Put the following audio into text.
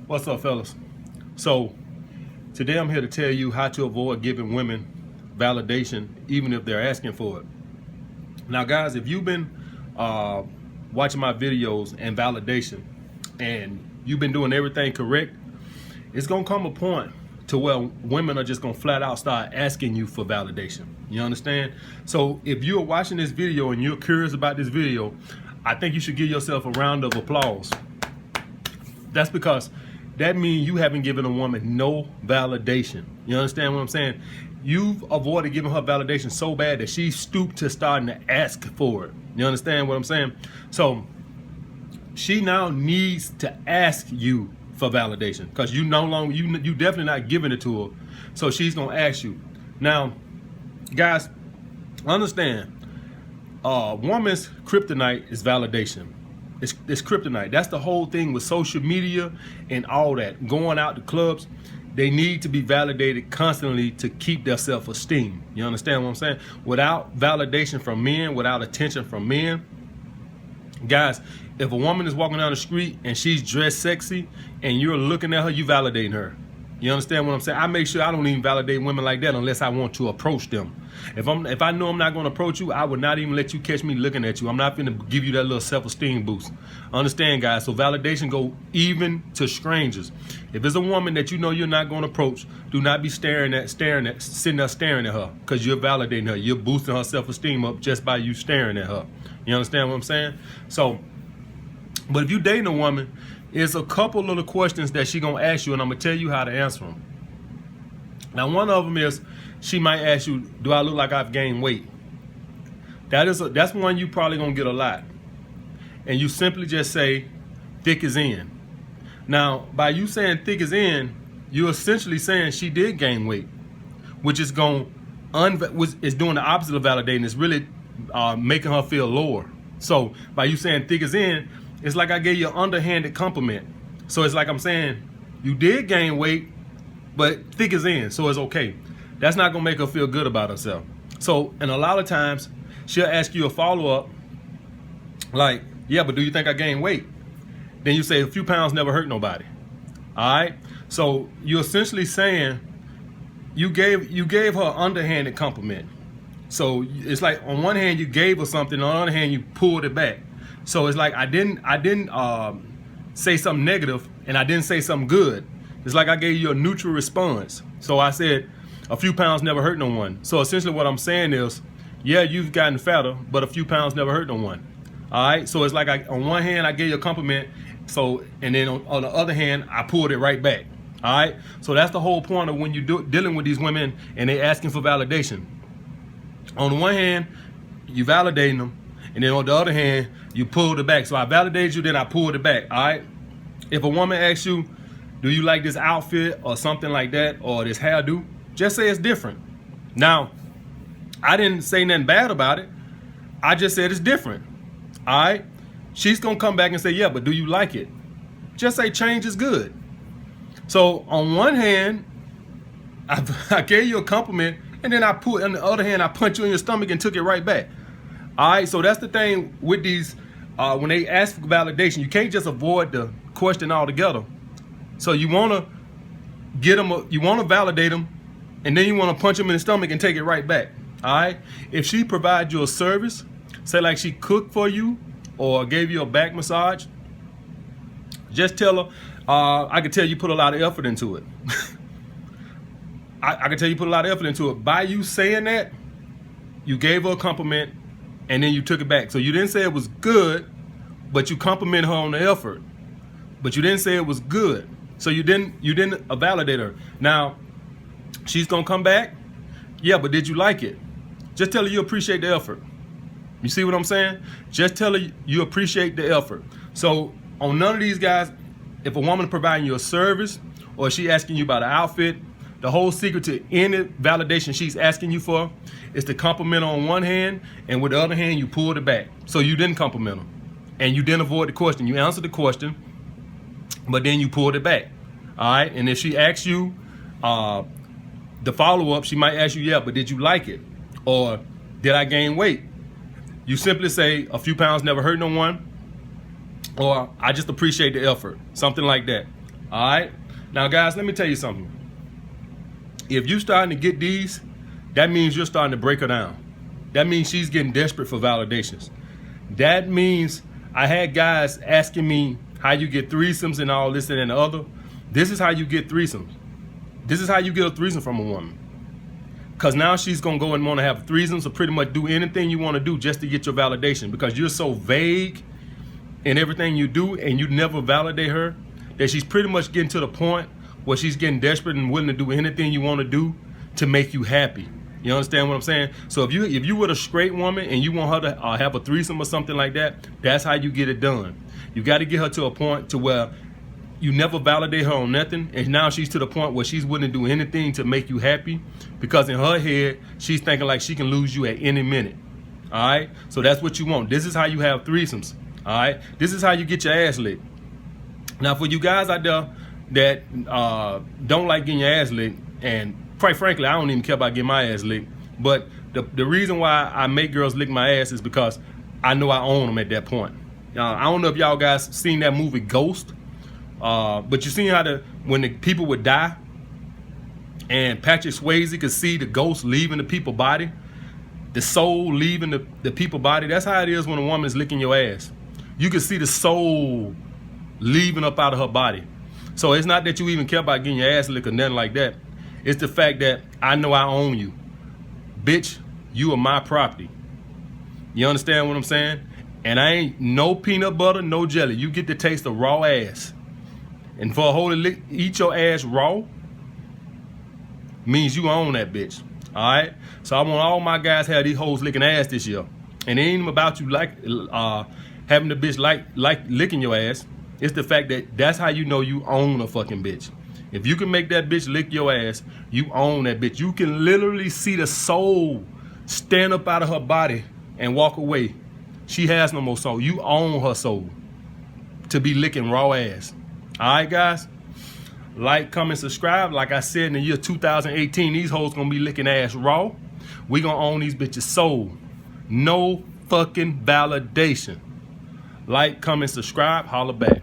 What's up, fellas? So today I'm here to tell you how to avoid giving women validation even if they're asking for it. Now guys, if you've been watching my videos and validation and you've been doing everything correct, it's gonna come a point to where women are just gonna flat out start asking you for validation. You understand? So if you're watching this video and you're curious about this video, I think you should give yourself a round of applause. That's because that means you haven't given a woman no validation. You understand what I'm saying? You've avoided giving her validation so bad that she stooped to starting to ask for it. You understand what I'm saying? So she now needs to ask you for validation because you definitely not giving it to her. So she's gonna ask you. Now, guys, understand, woman's kryptonite is validation. It's kryptonite. That's the whole thing with social media and all that. Going out to clubs, they need to be validated constantly to keep their self-esteem. You understand what I'm saying? Without validation from men, without attention from men, guys, if a woman is walking down the street and she's dressed sexy and you're looking at her, you validating her. You understand what I'm saying? I make sure I don't even validate women like that unless I want to approach them. If I know I'm not going to approach you, I would not even let you catch me looking at you. I'm not going to give you that little self-esteem boost. Understand, guys? So validation go even to strangers. If it's a woman that you know you're not going to approach, do not be sitting there staring at her because you're validating her. You're boosting her self-esteem up just by you staring at her. You understand what I'm saying? So, but if you dating a woman, it's a couple little questions that she gonna ask you, and I'm gonna tell you how to answer them. Now, one of them is she might ask you, "Do I look like I've gained weight?" That's one you probably gonna get a lot, and you simply just say, "Thick is in." Now, by you saying "thick is in," you're essentially saying she did gain weight, which is doing the opposite of validating. It's really making her feel lower. So by you saying "thick is in," it's like I gave you an underhanded compliment. So it's like I'm saying, you did gain weight, but thick is in, so it's okay. That's not gonna make her feel good about herself. So, and a lot of times, she'll ask you a follow-up, like, "Yeah, but do you think I gained weight?" Then you say, "A few pounds never hurt nobody." All right? So you're essentially saying, you gave her an underhanded compliment. So it's like on one hand you gave her something, on the other hand you pulled it back. So it's like I didn't say something negative and I didn't say something good. It's like I gave you a neutral response. So I said, "A few pounds never hurt no one." So essentially what I'm saying is, yeah, you've gotten fatter, but a few pounds never hurt no one. All right. So it's like on one hand I gave you a compliment, and then on the other hand I pulled it right back. All right. So that's the whole point of when you're dealing with these women and they asking for validation. On the one hand, you validating them. And then on the other hand, you pulled it back. So I validated you, then I pulled it back, all right? If a woman asks you, "Do you like this outfit?" or something like that, or this hairdo, just say it's different. Now, I didn't say nothing bad about it. I just said it's different, all right? She's going to come back and say, "Yeah, but do you like it?" Just say change is good. So on one hand, I gave you a compliment, and then on the other hand, I punched you in your stomach and took it right back. All right, so that's the thing with these, when they ask for validation, you can't just avoid the question altogether. So you want to you want to validate them, and then you want to punch them in the stomach and take it right back. All right, if she provides you a service, say like she cooked for you or gave you a back massage, just tell her, I can tell you put a lot of effort into it. I can tell you put a lot of effort into it. By you saying that, you gave her a compliment, and then you took it back. So you didn't say it was good, but you complimented her on the effort. But you didn't say it was good. So you didn't validate her. Now, she's gonna come back. "Yeah, but did you like it?" Just tell her you appreciate the effort. You see what I'm saying? Just tell her you appreciate the effort. So on none of these guys, if a woman providing you a service or she asking you about an outfit, the whole secret to any validation she's asking you for is to compliment her on one hand, and with the other hand, you pulled it back. So you didn't compliment her, and you didn't avoid the question. You answered the question, but then you pulled it back. All right? And if she asks you the follow-up, she might ask you, "Yeah, but did you like it?" Or, "Did I gain weight?" You simply say, "A few pounds never hurt no one," or "I just appreciate the effort," something like that. All right. Now, guys, let me tell you something. If you starting to get these, that means you're starting to break her down. That means she's getting desperate for validations. That means I had guys asking me how you get threesomes and all this and the other. This is how you get threesomes. This is how you get a threesome from a woman. Because now she's going to go and want to have threesomes or pretty much do anything you want to do just to get your validation, because you're so vague in everything you do and you never validate her that she's pretty much getting to the point where she's getting desperate and willing to do anything you want to do to make you happy. You understand what I'm saying? So if you were a straight woman and you want her to have a threesome or something like that, that's how you get it done. You got to get her to a point to where you never validate her on nothing, and now she's to the point where she's willing to do anything to make you happy, because in her head she's thinking like she can lose you at any minute. All right, so that's what you want. This is how you have threesomes. All right, this is how you get your ass licked. Now, for you guys out there that don't like getting your ass licked, and quite frankly, I don't even care about getting my ass licked, but the reason why I make girls lick my ass is because I know I own them at that point. I don't know if y'all guys seen that movie Ghost, but you seen how when the people would die and Patrick Swayze could see the ghost leaving the people's body, the soul leaving the people's body. That's how it is when a woman is licking your ass. You can see the soul leaving up out of her body. So it's not that you even care about getting your ass licked or nothing like that. It's the fact that I know I own you. Bitch, you are my property. You understand what I'm saying? And I ain't no peanut butter, no jelly. You get to taste the raw ass. And for a hoe to eat your ass raw means you own that bitch. All right? So I want all my guys have these hoes licking ass this year. And it ain't even about you having the bitch like licking your ass. It's the fact that that's how you know you own a fucking bitch. If you can make that bitch lick your ass, you own that bitch. You can literally see the soul stand up out of her body and walk away. She has no more soul. You own her soul to be licking raw ass. All right, guys? Like, comment, subscribe. Like I said, in the year 2018, these hoes gonna be licking ass raw. We gonna own these bitches soul. No fucking validation. Like, comment, subscribe. Holla back.